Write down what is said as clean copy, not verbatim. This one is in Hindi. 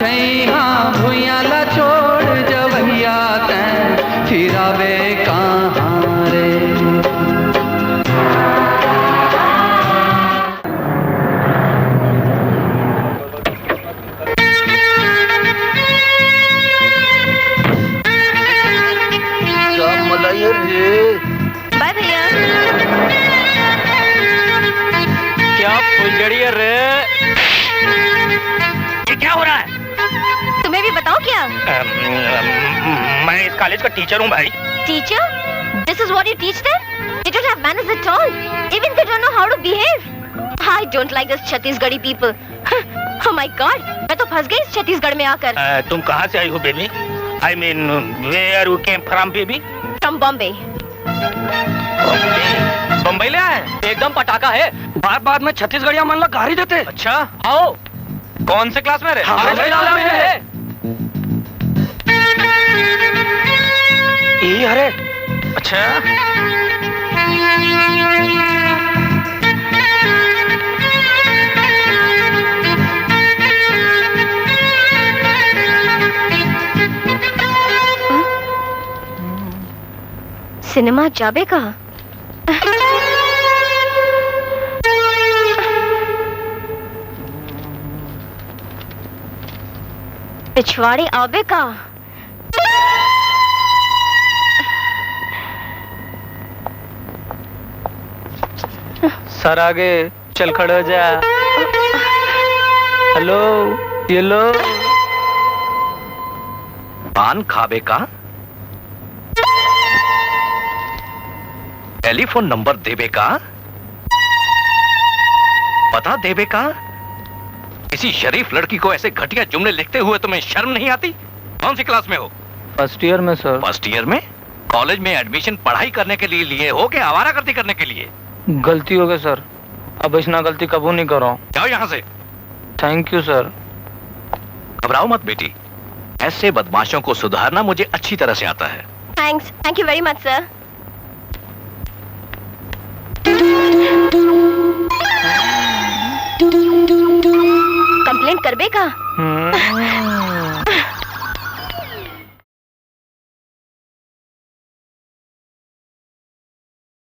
भुइयाला छोड़ जवैया तैं फिरावे कहाँ रे। बाय भैया। क्या फुलझड़ी है रे? ये क्या हो रहा है? तुम्हें भी बताओ क्या? मैं इस कॉलेज का टीचर हूँ भाई। Teacher? This is what you teach them? They don't have manners at all. Even they don't know how to behave. I don't like this Chhattisgarhi people. Oh my God! मैं तो फंस गई इस छत्तीसगढ़ में आकर। तुम कहाँ से आई हो baby? I mean, where you came from baby? From Bombay. Bombay ले आए? एकदम पटाखा है। बार बार में छत्तीसगढ़िया मन लग गारी देते। अच्छा आओ। कौन से क्लास में रहे? ये अरे अच्छा सिनेमा जाबे का? पिछवाड़े आबे का? सर आगे चल खड़े हो जा। हेलो ये लो। पान खाबे का? टेलीफोन नंबर देबे का? पता देबे का? किसी शरीफ लड़की को ऐसे घटिया जुमले लिखते हुए तुम्हें शर्म नहीं आती? कौन सी क्लास में हो? फर्स्ट ईयर में सर। फर्स्ट ईयर में? कॉलेज में एडमिशन पढ़ाई करने के लिए लिए हो कि आवारागर्दी करने के लिए? गलती हो गई सर, अब इतना गलती कबूल नहीं करो। जाओ यहाँ से। Thank you sir. घबराओ मत बेटी, ऐसे बदमाशों को सुधारना मुझे अच्छी तरह से आता है। Thanks. Thank you very much, sir. Complaint करबे का?